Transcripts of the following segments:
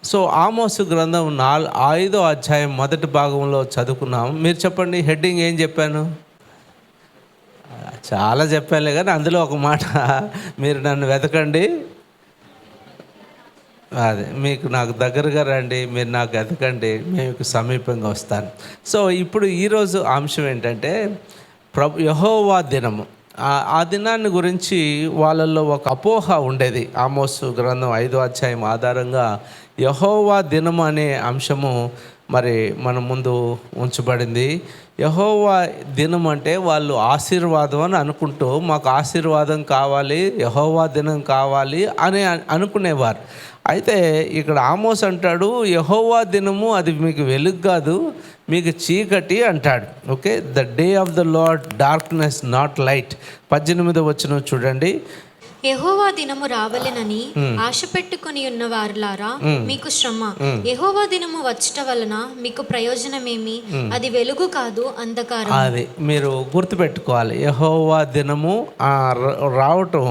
So ఆమోసు గ్రంథం 5వ అధ్యాయం మొదటి భాగంలో చదువుకున్నాం. మీరు చెప్పండి, హెడ్డింగ్ ఏం చెప్పాను? చాలా చెప్పాలే కానీ అందులో ఒక మాట, మీరు నన్ను వెతకండి, అదే మీకు నాకు దగ్గరగా రండి, మీరు నాకు వెతకండి, మీకు సమీపంగా వస్తాను. సో ఇప్పుడు ఈరోజు అంశం ఏంటంటే యెహోవా దినము. ఆ దినాన్ని గురించి వాళ్ళల్లో ఒక అపోహ ఉండేది. ఆమోసు గ్రంథం 5వ అధ్యాయం ఆధారంగా యెహోవా దినము అనే అంశము మరి మన ముందు ఉంచబడింది. యెహోవా దినం అంటే వాళ్ళు ఆశీర్వాదం అని అనుకుంటూ, మాకు ఆశీర్వాదం కావాలి, యెహోవా దినం కావాలి అని అనుకునేవారు. అయితే ఇక్కడ ఆమోస్ అంటాడు, యెహోవా దినము అది మీకు వెలుగు కాదు, మీకు చీకటి అంటాడు. Okay, the day of the lord darkness not light. 18వ వచనం చూడండి. యెహోవా దినము రావలెనని ఆశ పెట్టుకుని ఉన్న వారులారా, మీకు శ్రమ. యెహోవా దినము వచ్చట వలన మీకు ప్రయోజనమేమి? అది వెలుగు కాదు, అంధకారం. అది మీరు గుర్తుపెట్టుకోవాలి. యెహోవా దినము రావటం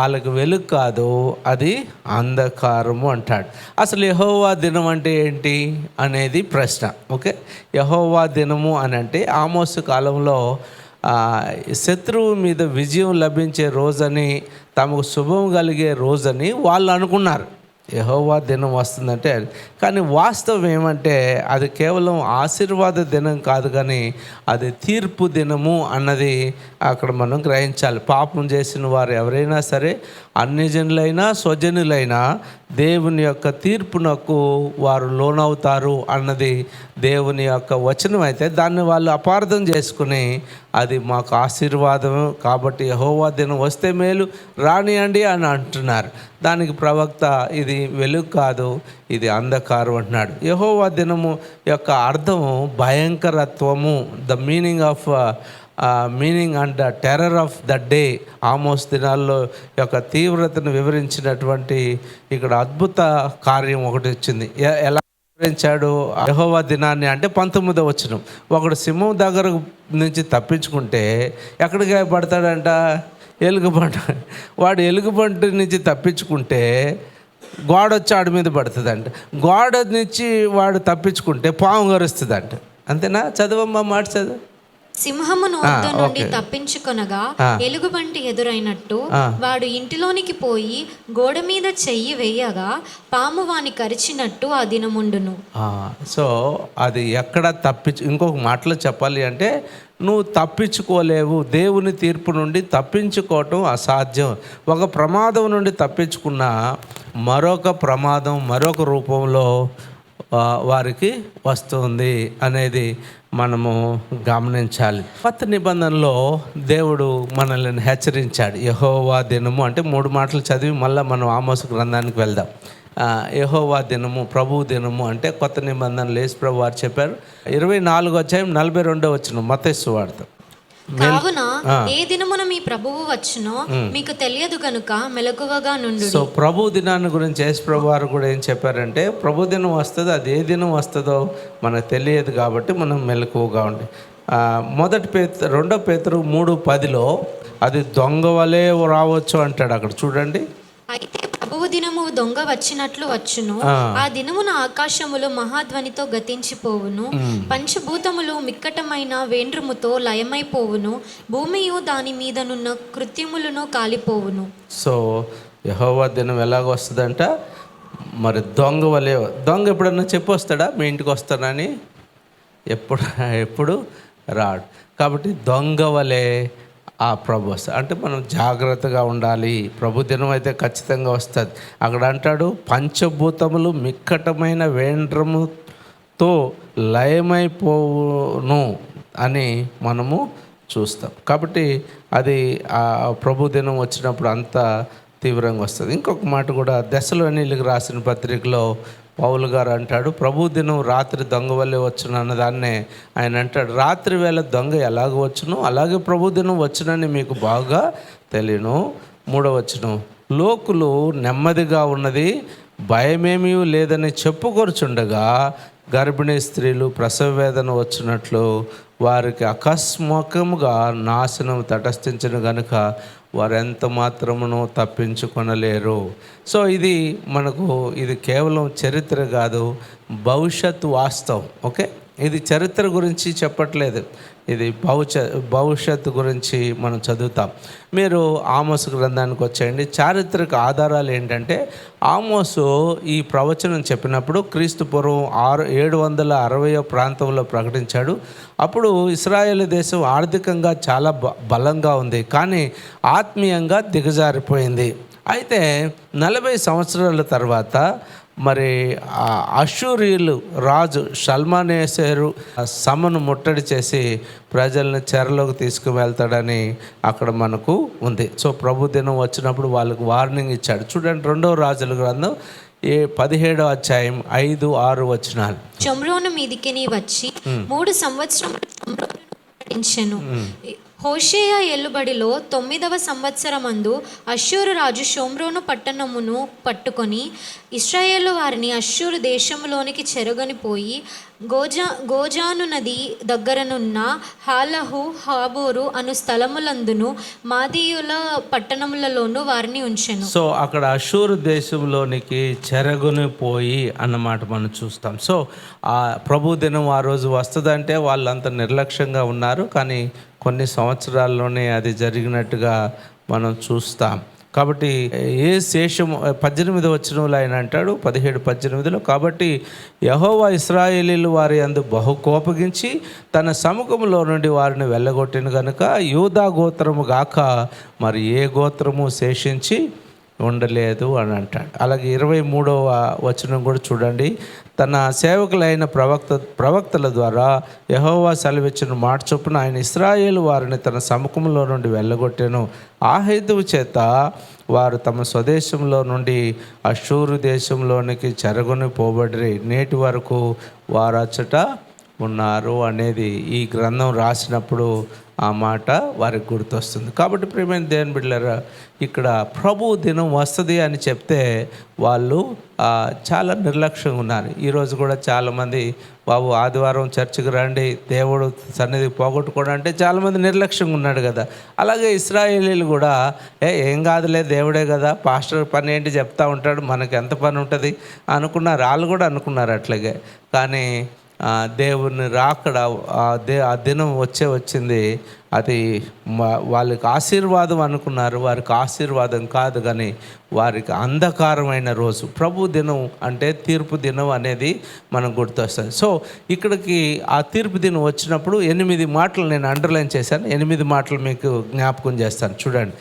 వాళ్ళకి వెలుగు కాదు, అది అంధకారము అంటాడు. అసలు యెహోవా దినం అంటే ఏంటి అనేది ప్రశ్న. ఓకే, యెహోవా దినము అని అంటే ఆమోసు కాలంలో శత్రువు మీద విజయం లభించే రోజని, తమకు శుభం కలిగే రోజని వాళ్ళు అనుకున్నారు. యెహోవా దినం వస్తుందంటే, కానీ వాస్తవం ఏమంటే అది కేవలం ఆశీర్వాద దినం కాదు, కానీ అది తీర్పు దినము అన్నది అక్కడ మనం గ్రహించాలి. పాపం చేసిన వారు ఎవరైనా సరే, అన్యజనులైనా స్వజనులైనా దేవుని యొక్క తీర్పునకు వారు లోనవుతారు అన్నది దేవుని యొక్క వచనం. అయితే దాన్ని వాళ్ళు అపార్థం చేసుకుని, అది మాకు ఆశీర్వాదం కాబట్టి యెహోవా దినం వస్తే మేలు, రానియండి అని అంటున్నారు. దానికి ప్రవక్త ఇది వెలుగు కాదు, ఇది అంధకారం అంటున్నాడు. యెహోవా దినము యొక్క అర్థం భయంకరత్వము, the meaning and the terror of the day. Amos దినాల్లో యొక్క తీవ్రతను వివరించినటువంటి ఇక్కడ అద్భుత కార్యం ఒకటి వచ్చింది. ఎలా వివరించాడు యెహోవా దినాన్ని అంటే 19వ వచనం. ఒకడు సింహం దగ్గర నుంచి తప్పించుకుంటే ఎక్కడికి పడతాడంట? ఎలుగుబంటి. వాడు ఎలుగుబంటి నుంచి తప్పించుకుంటే గోడ వచ్చి ఆడి మీద పడుతుందంట. గోడ నుంచి వాడు తప్పించుకుంటే పాము గరుస్తుందంట. అంతేనా? చదవమ్మా, మాట చదువు. సింహము నోటి నుండి తప్పించుకొనగా ఎలుగుబంటి ఎదురైనట్టు వాడు ఇంటిలోనికి పోయి గోడ మీద చెయ్యి వేయగా పాము వాని కరిచినట్టు ఆ దినముండును. సో అది ఎక్కడ ఇంకొక మాటలో చెప్పాలి అంటే, నువ్వు తప్పించుకోలేవు. దేవుని తీర్పు నుండి తప్పించుకోవటం అసాధ్యం. ఒక ప్రమాదం నుండి తప్పించుకున్న మరొక ప్రమాదం మరొక రూపంలో వారికి వస్తుంది అనేది మనము గమనించాలి. కొత్త నిబంధనలో దేవుడు మనల్ని హెచ్చరించాడు. యెహోవా దినము అంటే 3 మాటలు చదివి మళ్ళీ మనం ఆమోసు గ్రంథానికి వెళ్దాం. యెహోవా దినము, ప్రభు దినము అంటే కొత్త నిబంధనలు యేసు ప్రభు వారు చెప్పారు. 24వ అధ్యాయం 42వ వచనం మత్తయి సువార్త. కావున ఏ దినమున మీ ప్రభువు వచ్చునో మీకు తెలియదు గనుక మెలకువగా నుండు. సో ప్రభు దినాన్ని గురించి యేసు ప్రభు వారు కూడా ఏం చెప్పారంటే, ప్రభు దినం వస్తుంది, అది ఏ దినం వస్తుందో మనకు తెలియదు కాబట్టి మనం మెలకువగా ఉండి. 2 పేతురు 3:10లో అది దొంగ వలె రావచ్చు అంటాడు. అక్కడ చూడండి. అయితే ప్రభువు దినము దొంగ వచ్చినట్లు వచ్చును. ఆ దినమున ఆకాశములు మహాధ్వనితో గతించిపోవును, పంచభూతములు మిక్కటమైన వేండ్రముతో లయమైపోవును, భూమియు దాని మీదనున్న కృత్యములను కాలిపోవును. సో యెహోవా దినం ఎలాగ వస్తుందంట? మరి దొంగ వలె. దొంగ ఎప్పుడన్నా చెప్పొస్తాడా మీ ఇంటికి వస్తానని? ఎప్పుడు రాడు. కాబట్టి దొంగ వలె ఆ ప్రభు వస్తుంది. అంటే మనం జాగ్రత్తగా ఉండాలి. ప్రభు దినం అయితే ఖచ్చితంగా వస్తుంది. అక్కడ అంటాడు, పంచభూతములు మిక్కటమైన వేండ్రముతో లయమైపోవును అని మనము చూస్తాం. కాబట్టి అది ఆ ప్రభు దినం వచ్చినప్పుడు అంత తీవ్రంగా వస్తుంది. ఇంకొక మాట కూడా దెస్సలోనీయులకు రాసిన పత్రికలో పౌలు గారు అంటాడు, ప్రభు దినం రాత్రి దొంగ వల్లే వచ్చును అన్నదాన్నే ఆయన అంటాడు, రాత్రి వేళ దొంగ ఎలాగ వచ్చును అలాగే ప్రభు దినం వచ్చునని మీకు బాగా తెలియను. 3వ వచనం, లోకులు నెమ్మదిగా ఉన్నది భయమేమీ లేదని చెప్పుకొరుచుండగా గర్భిణీ స్త్రీలు ప్రసవ వేదన వచ్చినట్లు వారికి అకస్మాత్తుగా నాశనం తటస్థించను గనుక వారు ఎంత మాత్రమును తప్పించుకొనలేరు. సో ఇది కేవలం చరిత్ర కాదు, భవిష్యత్తు వాస్తవం. ఓకే, ఇది చరిత్ర గురించి చెప్పట్లేదు, ఇది భవిష్యత్తు గురించి మనం చదువుతాం. మీరు ఆమోసు గ్రంథానికి వచ్చేయండి. చారిత్రక ఆధారాలు ఏంటంటే, ఆమోసు ఈ ప్రవచనం చెప్పినప్పుడు క్రీస్తు పూర్వం 760 ప్రాంతంలో ప్రకటించాడు. అప్పుడు ఇశ్రాయేలు దేశం ఆర్థికంగా చాలా బలంగా ఉంది, కానీ ఆత్మీయంగా దిగజారిపోయింది. అయితే 40 సంవత్సరాల తర్వాత మరి అష్షూరీయులు రాజు షల్మనేసెరు సమను ముట్టడి చేసి ప్రజల్ని చెరలోకి తీసుకువెళ్తాడని అక్కడ మనకు ఉంది. సో ప్రభు దినం వచ్చినప్పుడు వాళ్ళకు వార్నింగ్ ఇచ్చాడు. చూడండి, 2వ రాజుల గ్రంథం 17వ అధ్యాయం 5-6 వచనాలు. షోమ్రోను మీదికి వచ్చి 3 సంవత్సరములు పట్టించెను. హోషేయ ఏలుబడిలో 9వ సంవత్సరమందు అష్షూరు రాజు షోమ్రోను పట్టణమును పట్టుకొని ఇశ్రాయేలు వారిని అష్షూరు దేశంలోనికి చెరగొనిపోయి గోజాను నది దగ్గరనున్న హాలహు హాబోరు అను స్థలములందును మాదీయుల పట్టణములలోను వారిని ఉంచెను. సో అక్కడ అష్షూరు దేశంలోనికి చెరగొనిపోయి అన్నమాట మనం చూస్తాం. సో ఆ ప్రభు దినం ఆ రోజు వస్తుందంటే వాళ్ళంత నిర్లక్ష్యంగా ఉన్నారు, కానీ కొన్ని సంవత్సరాల్లోనే అది జరిగినట్టుగా మనం చూస్తాం. కాబట్టి ఏ శేషము 18వ వచనంలో ఆయన అంటాడు, 17-18లో, కాబట్టి యెహోవా ఇశ్రాయేలీయులు వారి యందు బహు కోపగించి తన సముఖంలో నుండి వారిని వెళ్ళగొట్టిన గనుక యూదా గోత్రము గాక మరి ఏ గోత్రము శేషించి ఉండలేదు అని అంటాడు. అలాగే 23వ వచనం కూడా చూడండి. తన సేవకులైన ప్రవక్తల ద్వారా యెహోవా సెలవిచ్చిన మాట చొప్పున ఆయన ఇశ్రాయేలు వారిని తన సముఖంలో నుండి వెళ్ళగొట్టెను. ఆ హేతువు చేత వారు తమ స్వదేశంలో నుండి అష్షూరు దేశంలోనికి చెరగొని పోబడి నేటి వరకు వారచ్చట ఉన్నారు అనేది ఈ గ్రంథం రాసినప్పుడు ఆ మాట వారికి గుర్తొస్తుంది. కాబట్టి ప్రియమైన దేవుని బిడ్డలారా, ఇక్కడ ప్రభు దినం వస్తుంది అని చెప్తే వాళ్ళు చాలా నిర్లక్ష్యంగా ఉన్నారు. ఈరోజు కూడా చాలామంది బాబు ఆదివారం చర్చికి రండి, దేవుడు సన్నిధి పోగొట్టుకోవడం అంటే చాలామంది నిర్లక్ష్యంగా ఉన్నాడు కదా. అలాగే ఇశ్రాయేలీలు కూడా ఏం కాదులే, దేవుడే కదా, పాస్టర్ పని ఏంటి చెప్తా ఉంటాడు, మనకి ఎంత పని ఉంటుంది అనుకున్నారు. వాళ్ళు కూడా అనుకున్నారు అట్లాగే. కానీ దేవుని రాకడ ఆ దినం వచ్చింది. అది వాళ్ళకి ఆశీర్వాదం అనుకున్నారు, వారికి ఆశీర్వాదం కాదు, కానీ వారికి అంధకారమైన రోజు. ప్రభు దినం అంటే తీర్పు దినం అనేది మనం గుర్తొస్తుంది. సో ఇక్కడికి ఆ తీర్పు దినం వచ్చినప్పుడు 8 మాటలు నేను అండర్లైన్ చేశాను. 8 మాటలు మీకు జ్ఞాపకం చేస్తాను. చూడండి,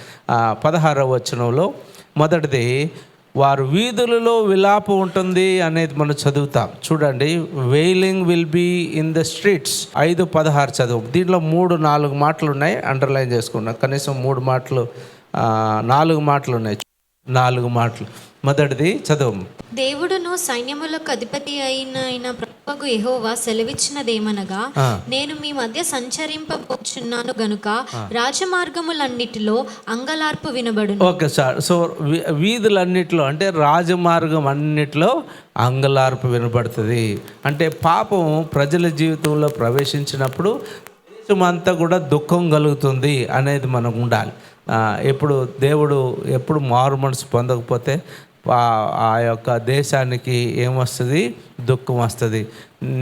16వ వచనంలో మొదటిది, వారు వీధులలో విలాపం ఉంటుంది అనేది మనం చదువుతాం. చూడండి, wailing will be in the streets. 5-16 చదువు. దీంట్లో 3-4 మాటలు ఉన్నాయి, అండర్లైన్ చేసుకున్నా. కనీసం 3 మాటలు 4 మాటలు ఉన్నాయి. 4 మాటలు. మొదటిది చదువు. దేవుడును సైన్యములకు అధిపతి అయిన ప్రభువు యెహోవా సెలవిచ్చినదేమనగా, నేను మీ మధ్య సంచరింపబోచున్నాను గనుక రాజమార్గములన్నిటిలో అంగలార్పు వినబడును. Okay sir. సో వీధులన్నిటిలో అంటే రాజమార్గం అన్నిటిలో అంగలార్పు వినబడుతుంది. అంటే పాపం ప్రజల జీవితంలో ప్రవేశించినప్పుడు దేశమంతా కూడా దుఃఖం కలుగుతుంది అనేది మనకు ఉండాలి. ఎప్పుడు మారు మనసు పొందకపోతే ఆ యొక్క దేశానికి ఏమొస్తుంది? దుఃఖం వస్తుంది.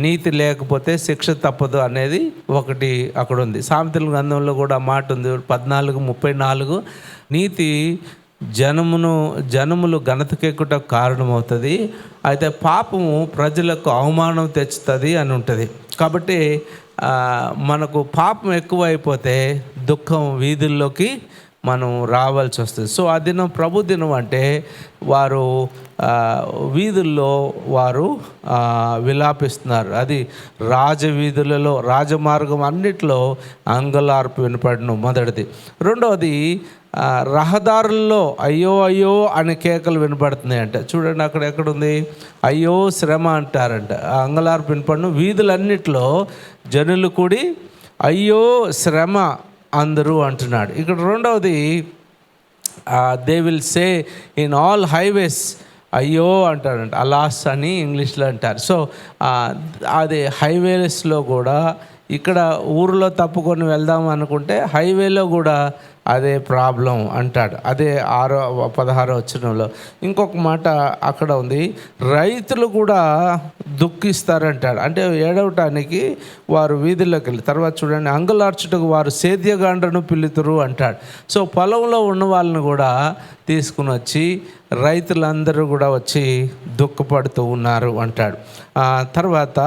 నీతి లేకపోతే శిక్ష తప్పదు అనేది ఒకటి అక్కడ ఉంది. సామెతల గ్రంథంలో కూడా మాట ఉంది, 14:34, నీతి జనములు ఘనతకెక్కుట కారణమవుతుంది, అయితే పాపము ప్రజలకు అవమానం తెచ్చుతుంది అని ఉంటుంది. కాబట్టి మనకు పాపం ఎక్కువైపోతే దుఃఖం వీధుల్లోకి మనం రావాల్సి వస్తుంది. సో ఆ దినం ప్రభు దినం అంటే వారు వీధుల్లో వారు విలాపిస్తున్నారు. అది రాజవీధులలో రాజమార్గం అన్నిట్లో అంగలార్పు వినపడను మొదటిది. రెండవది, రహదారుల్లో అయ్యో అయ్యో అనే కేకలు వినపడుతున్నాయి అంట. చూడండి, అక్కడ ఎక్కడుంది? అయ్యో శ్రమ అంటారంట. అంగలార్పు వినపడను. వీధులన్నిట్లో జనులు కూడి అయ్యో శ్రమ అందరూ అంటున్నాడు. ఇక్కడ రెండవది, they will say in all highways అయ్యో అంటాడంట. అలాస్ అని ఇంగ్లీష్లో అంటారు. సో అది హైవేస్లో కూడా, ఇక్కడ ఊరిలో తప్పుకొని వెళ్దాం అనుకుంటే హైవేలో కూడా అదే ప్రాబ్లం అంటాడు. అదే 16 వచనంలో ఇంకొక మాట అక్కడ ఉంది, రైతులు కూడా దుఃఖిస్తారంటాడు. అంటే ఏడవటానికి వారు వీధుల్లోకి వెళ్ళి, తర్వాత చూడండి, అంగులార్చుటకు వారు సేద్యగాండ్రను పిలుతురు అంటాడు. సో పొలంలో ఉన్న వాళ్ళని కూడా తీసుకుని వచ్చి రైతులందరూ కూడా వచ్చి దుఃఖపడుతూ ఉన్నారు అంటాడు. తర్వాత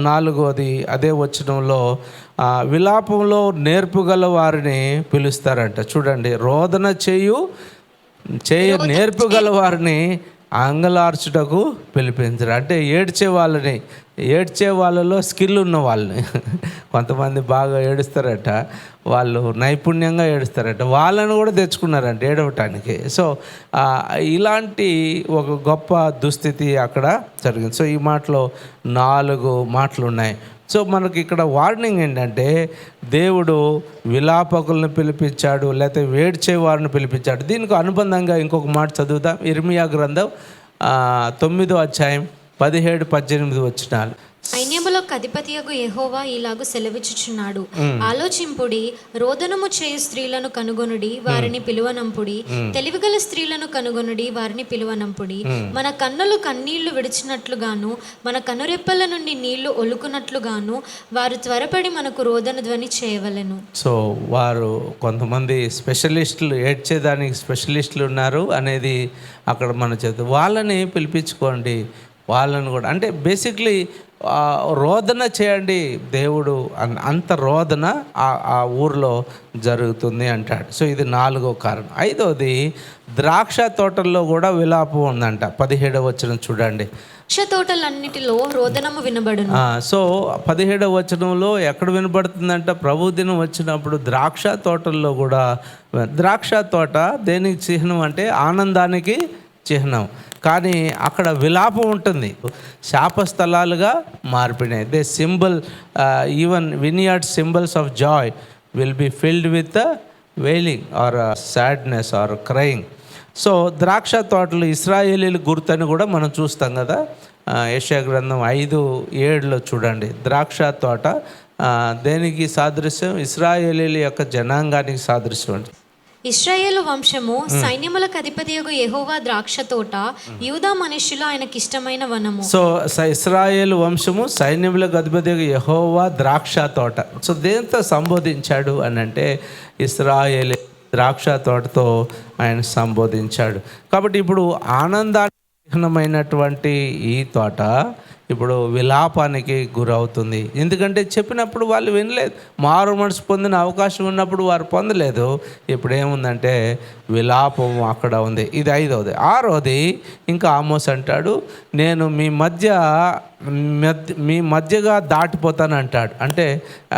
4వది అదే వచనంలో విలాపంలో నేర్పుగల వారిని పిలుస్తారంట. చూడండి, రోదన నేర్పుగల వారిని అంగలార్చుటకు పిలిపించరు. అంటే ఏడ్చే వాళ్ళలో స్కిల్ ఉన్న వాళ్ళని, కొంతమంది బాగా ఏడుస్తారట, వాళ్ళు నైపుణ్యంగా ఏడుస్తారట, వాళ్ళని కూడా తెచ్చుకున్నారంట ఏడవటానికి. సో ఇలాంటి ఒక గొప్ప దుస్థితి అక్కడ జరిగింది. సో ఈ మాటలో 4 మాటలు ఉన్నాయి. సో మనకి ఇక్కడ వార్నింగ్ ఏంటంటే, దేవుడు విలాపకులను పిలిపించాడు, లేకపోతే వేడ్చే వారిని పిలిపించాడు. దీనికి అనుబంధంగా ఇంకొక మాట చదువుతాం. ఇర్మియా గ్రంథం 9వ అధ్యాయం 17-18 వచనాలు. సైన్యములకు అధిపతియగు యెహోవా ఇలాగు సెలవిచ్చుచున్నాడు, ఆలోచింపుడి, రోదనము చేయు స్త్రీలను కనుగొనుడి, వారిని పిలువనంపుడి, తెలివిగల స్త్రీలను కనుగొనుడి, వారిని పిలువనంపుడి. మన కన్నులు కన్నీళ్లు విడిచినట్లుగాను, మన కనురెప్పల నుండి నీళ్లు ఒలుకున్నట్లుగాను వారు త్వరపడి మనకు రోదన ధ్వని చేయవలెను. సో వారు కొంతమంది స్పెషలిస్టులు, ఏడ్చేదానికి స్పెషలిస్టులు ఉన్నారు అనేది అక్కడ మనం చదువు. వాళ్ళని పిలిపించుకోండి, వాళ్ళని కూడా, అంటే బేసిక్లీ రోదన చేయండి. దేవుడు అంత రోదన ఆ ఊరిలో జరుగుతుంది అంటాడు. సో ఇది 4వ కారణం. 5వది, ద్రాక్ష తోటల్లో కూడా విలాపం ఉందంట. 17వ వచనం చూడండి. ద్రాక్ష తోటలన్నిటిలో రోదనము వినబడును. సో 17వ వచనంలో ఎక్కడ వినబడుతుందంట? ప్రభు దినం వచ్చినప్పుడు ద్రాక్ష తోటల్లో కూడా. ద్రాక్ష తోట దేనికి చిహ్నం అంటే ఆనందానికి చిహ్నం, కానీ అక్కడ విలాపం ఉంటుంది. శాపస్థలాలుగా మారిపోయినాయి. They symbol, even vineyard symbols of joy will be filled with wailing or sadness or crying. So ద్రాక్ష తోటలు ఇశ్రాయేలీల గుర్తని కూడా మనం చూస్తాం కదా. యెషయా గ్రంథం 5:7 చూడండి. ద్రాక్ష తోట దేనికి సాదృశ్యం? ఇశ్రాయేలీల యొక్క జనాంగానికి సాదృశ్యం. ఇశ్రాయేలు వంశము సైన్యములకు అధిపతియగు యెహోవా ద్రాక్ష తోట, యూదా మనుష్యులు ఆయనకి ఇష్టమైన వనము. సో ఇశ్రాయేలు వంశము సైన్యములకు అధిపతియగు యెహోవా ద్రాక్ష తోట. సో దేంతో సంబోధించాడు అని అంటే, ఇశ్రాయేలు ద్రాక్ష తోటతో ఆయన సంబోధించాడు. కాబట్టి ఇప్పుడు ఆనందానికి చిహ్నమైనటువంటి ఈ తోట ఇప్పుడు విలాపానికి గురవుతుంది. ఎందుకంటే చెప్పినప్పుడు వాళ్ళు వినలేదు, మారు మనసు పొందిన అవకాశం ఉన్నప్పుడు వారు పొందలేదు. ఇప్పుడు ఏముందంటే విలాపం అక్కడ ఉంది. ఇది 5వది. 6వది, ఇంకా ఆమోస్ అంటాడు, నేను మీ మధ్యగా దాటిపోతాను అంటాడు. అంటే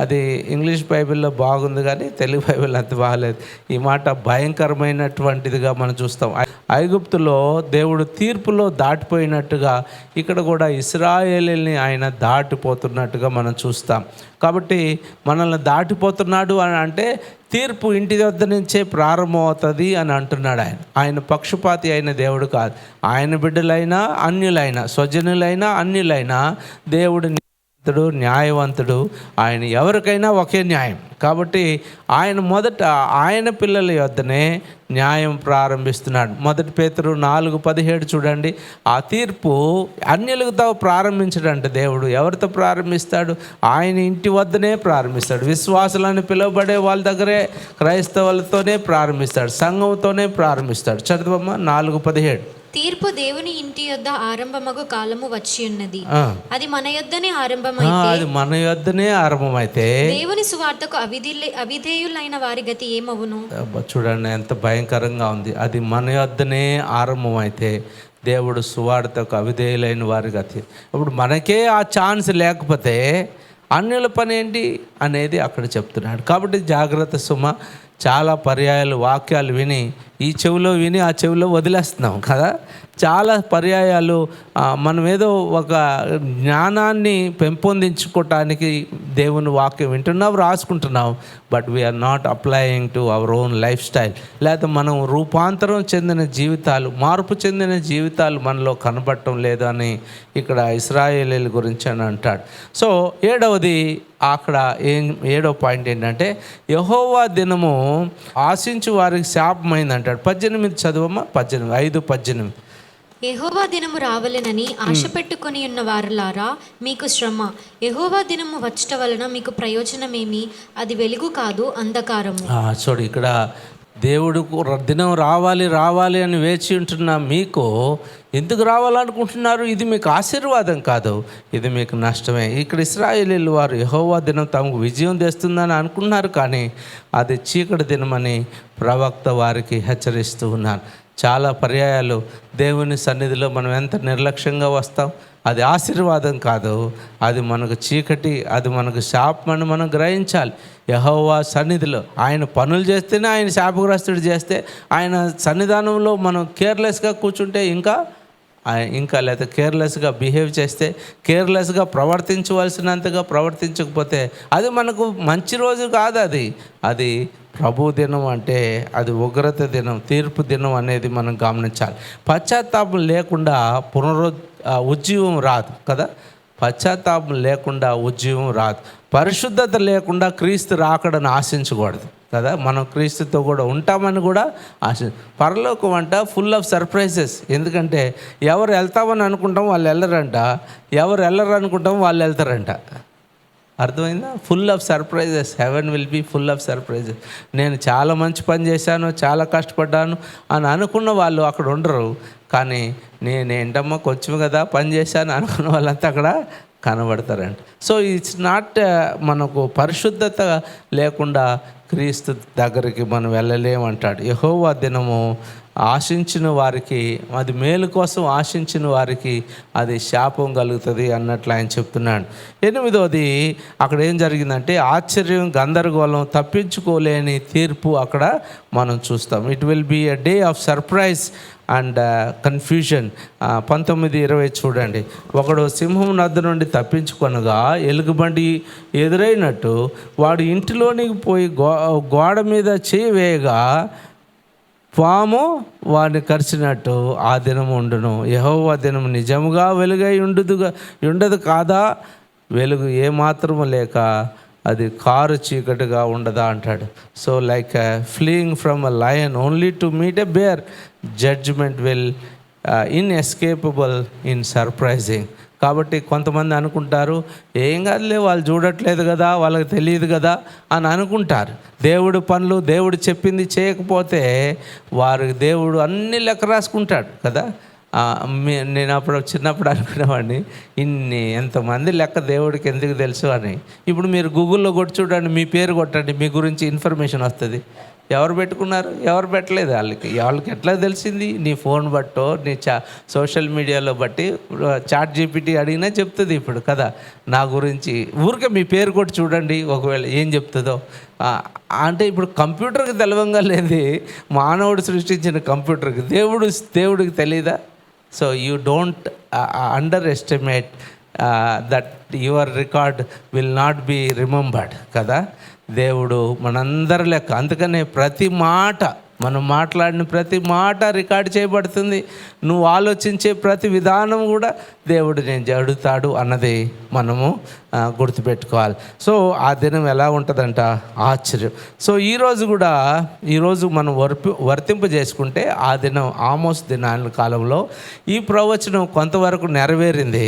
అది ఇంగ్లీష్ బైబిల్లో బాగుంది, కానీ తెలుగు బైబిల్ అంత బాగలేదు. ఈ మాట భయంకరమైనటువంటిదిగా మనం చూస్తాం. ఐగుప్తులో దేవుడు తీర్పులో దాటిపోయినట్టుగా ఇక్కడ కూడా ఇశ్రాయేలీని ఆయన దాటిపోతున్నట్టుగా మనం చూస్తాం. కాబట్టి మనల్ని దాటిపోతున్నాడు అని అంటే తీర్పు ఇంటి వద్ద నుంచే ప్రారంభమవుతుంది అని అంటున్నాడు. ఆయన పక్షపాతి అయిన దేవుడు కాదు. ఆయన బిడ్డలైనా అన్యులైనా, స్వజనులైనా అన్యులైనా దేవుడు న్యాయవంతుడు. ఆయన ఎవరికైనా ఒకే న్యాయం. కాబట్టి ఆయన మొదట ఆయన పిల్లల యొద్దనే న్యాయం ప్రారంభిస్తున్నాడు. 1 పేతురు 4:17 చూడండి. ఆ తీర్పు అన్యులతో ప్రారంభించడంట దేవుడు. ఎవరితో ప్రారంభిస్తాడు? ఆయన ఇంటి వద్దనే ప్రారంభిస్తాడు. విశ్వాసులని పిలువబడే వాళ్ళ దగ్గరే, క్రైస్తవులతోనే ప్రారంభిస్తాడు, సంఘంతోనే ప్రారంభిస్తాడు. చదువమ్మ 4:17. తీర్పు దేవుని ఇంటి యొద్ద ఆరంభమగు కాలము వచ్చి ఉన్నది, అది మన యొద్దనే ఆరంభమైతే దేవుని సువార్తకు అవిధేయులైన వారి గతి ఏమవును? చూడండి ఎంత భయంకరంగా ఉంది. అది మన యొద్దనే ఆరంభమైతే దేవుడు సువార్తకు అవిధేయులైన వారి గతి. ఇప్పుడు మనకే ఆ ఛాన్స్ లేకపోతే అన్యుల పని ఏంటి అనేది అక్కడ చెప్తున్నాడు. కాబట్టి జాగ్రత్త సుమ. చాలా పర్యాయాలు వాక్యాలు విని ఈ చెవిలో విని ఆ చెవిలో వదిలేస్తున్నాం కదా. చాలా పర్యాయాలు మనం ఏదో ఒక జ్ఞానాన్ని పెంపొందించుకోవటానికి దేవుని వాక్యం వింటున్నాం, రాసుకుంటున్నాం, but we are not applying to our own life style. లేకపోతే మనం రూపాంతరం చెందిన జీవితాలు, మార్పు చెందిన జీవితాలు మనలో కనబడటం లేదు అని ఇక్కడ ఇశ్రాయేలీయుల గురించి అని అంటాడు. సో ఏడవది అక్కడ ఏడవ పాయింట్ ఏంటంటే యెహోవా దినము ఆశించు వారికి శాపమైంది అంటాడు. 18 చదువమ్మా, 5:18. యెహోవా దినము రావలెనని ఆశ పెట్టుకొని ఉన్న వారులారా మీకు శ్రమ. యెహోవా దినము వచ్చట వలన మీకు ప్రయోజనమేమి? అది వెలుగు కాదు, అంధకారము. చూడు, ఇక్కడ దేవుడు దినం రావాలి అని వేచి ఉంటున్న మీకు ఎందుకు రావాలనుకుంటున్నారు? ఇది మీకు ఆశీర్వాదం కాదు, ఇది మీకు నష్టమే. ఇక్కడ ఇశ్రాయేలీయుల వారు యెహోవా దినం తమకు విజయం తెస్తుందని అనుకున్నారు, కానీ అది చీకటి దినమని ప్రవక్త వారికి హెచ్చరిస్తూ ఉన్నారు. చాలా పర్యాయాలు దేవుని సన్నిధిలో మనం ఎంత నిర్లక్ష్యంగా వస్తాం. అది ఆశీర్వాదం కాదు, అది మనకు చీకటి, అది మనకు శాపమని మనం గ్రహించాలి. యెహోవా సన్నిధిలో ఆయన పనులు చేస్తేనే ఆయన శాపగ్రస్తుడు చేస్తే, ఆయన సన్నిధానంలో మనం కేర్లెస్గా కూర్చుంటే ఇంకా లేదా కేర్లెస్గా బిహేవ్ చేస్తే, కేర్లెస్గా ప్రవర్తించవలసినంతగా ప్రవర్తించకపోతే అది మనకు మంచి రోజు కాదు. అది ప్రభు దినం అంటే అది ఉగ్రత దినం, తీర్పు దినం అనేది మనం గమనించాలి. పశ్చాత్తాపం లేకుండా ఉజ్జీవం రాదు కదా. పశ్చాత్తాపం లేకుండా ఉజ్జీవం రాదు. పరిశుద్ధత లేకుండా క్రీస్తు రాకడని ఆశించకూడదు కదా. మనం క్రీస్తుతో కూడా ఉంటామని కూడా పరలోకం అంట ఫుల్ ఆఫ్ సర్ప్రైజెస్. ఎందుకంటే ఎవరు వెళ్తామని అనుకుంటాం వాళ్ళు వెళ్ళరంట, ఎవరు వెళ్ళరు అనుకుంటాం వాళ్ళు వెళ్తారంట. అర్థమైందా? Full of surprises. Heaven will be full of surprises. నేను చాలా మంచి పని చేశాను, చాలా కష్టపడ్డాను అని అనుకున్న వాళ్ళు అక్కడ ఉండరు, కానీ నేనేంటమ్మా కొంచెం కదా పని చేశాను అనుకున్న వాళ్ళంతా అక్కడ కనబడతారంట. సో ఇట్స్ నాట్ మనకు పరిశుద్ధత లేకుండా క్రీస్తు దగ్గరికి మనం వెళ్ళలేమంటాడు. యెహోవా దినము ఆశించిన వారికి, అది మేలు కోసం ఆశించిన వారికి అది శాపం కలుగుతుంది అన్నట్లు ఆయన చెప్తున్నాడు. 8వది అక్కడ ఏం జరిగిందంటే ఆశ్చర్యం, గందరగోళం, తప్పించుకోలేని తీర్పు అక్కడ మనం చూస్తాం. It will be a day of surprise and confusion. 19:20 చూడండి. ఒకడు సింహం నద్ద నుండి తప్పించుకొనగా ఎలుగుబంటి ఎదురైనట్టు వాడు ఇంటిలోనికి పోయి గోడ మీద చేయి వేయగా పాము వాడిని కరిచినట్టు ఆ దినం ఉండును. యెహోవా దినం నిజముగా వెలుగై ఉండదు కాదా? వెలుగు ఏమాత్రము లేక అది కారు చీకటిగా ఉండదా అంటాడు. So like fleeing from a lion only to meet a bear, judgment will inescapable in surprising. కాబట్టి కొంతమంది అనుకుంటారు ఏం కాదులే, వాళ్ళు చూడట్లేదు కదా, వాళ్ళకి తెలియదు కదా అని అనుకుంటారు. దేవుడు పనులు దేవుడు చెప్పింది చేయకపోతే వారికి దేవుడు అన్ని లెక్క రాసుకుంటాడు కదా. నేను చిన్నప్పుడు అనుకునేవాడిని, ఎంతమంది లెక్క దేవుడికి ఎందుకు తెలుసు అని. ఇప్పుడు మీరు గూగుల్లో కొట్టి చూడండి, మీ పేరు కొట్టండి, మీ గురించి ఇన్ఫర్మేషన్ వస్తుంది. ఎవరు పెట్టుకున్నారు, ఎవరు పెట్టలేదు. వాళ్ళకి ఎట్లా తెలిసింది? నీ ఫోన్ బట్టో, నీ సోషల్ మీడియాలో బట్టి చాట్ జీపీటీ అడిగినా చెప్తుంది ఇప్పుడు కదా నా గురించి. ఊరికే మీ పేరు కొట్టి చూడండి, ఒకవేళ ఏం చెప్తుందో. అంటే ఇప్పుడు కంప్యూటర్కి తెలవంగా లేని మానవుడు సృష్టించిన కంప్యూటర్కి దేవుడికి తెలియదా? So you don't underestimate that your record will not be remembered కదా. దేవుడు మనందరి లెక్క. అందుకనే ప్రతి మాట, మనం మాట్లాడిన ప్రతి మాట రికార్డ్ చేయబడుతుంది. నువ్వు ఆలోచించే ప్రతి విధానం కూడా దేవుడు నేను జడుతాడు అన్నది మనము గుర్తుపెట్టుకోవాలి. సో ఆ దినం ఎలా ఉంటుందంట? ఆశ్చర్యం. సో ఈరోజు మనం వర్తింపజేసుకుంటే ఆ దినం ఆమోస్ దినాల కాలంలో ఈ ప్రవచనం కొంతవరకు నెరవేరింది,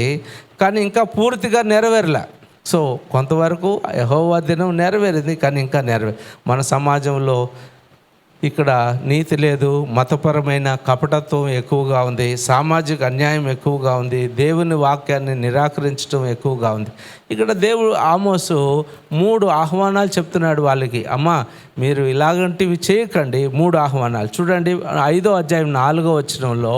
కానీ ఇంకా పూర్తిగా నెరవేరలే. సో కొంతవరకు యెహోవా దినం నెరవేరింది, కానీ ఇంకా మన సమాజంలో ఇక్కడ నీతి లేదు, మతపరమైన కపటత్వం ఎక్కువగా ఉంది, సామాజిక అన్యాయం ఎక్కువగా ఉంది, దేవుని వాక్యాన్ని నిరాకరించడం ఎక్కువగా ఉంది. ఇక్కడ దేవుడు ఆమోసు 3 ఆహ్వానాలు చెప్తున్నాడు వాళ్ళకి. అమ్మా మీరు ఇలాగంటివి చేయకండి. 3 ఆహ్వానాలు చూడండి. 5వ అధ్యాయం 4వ వచనంలో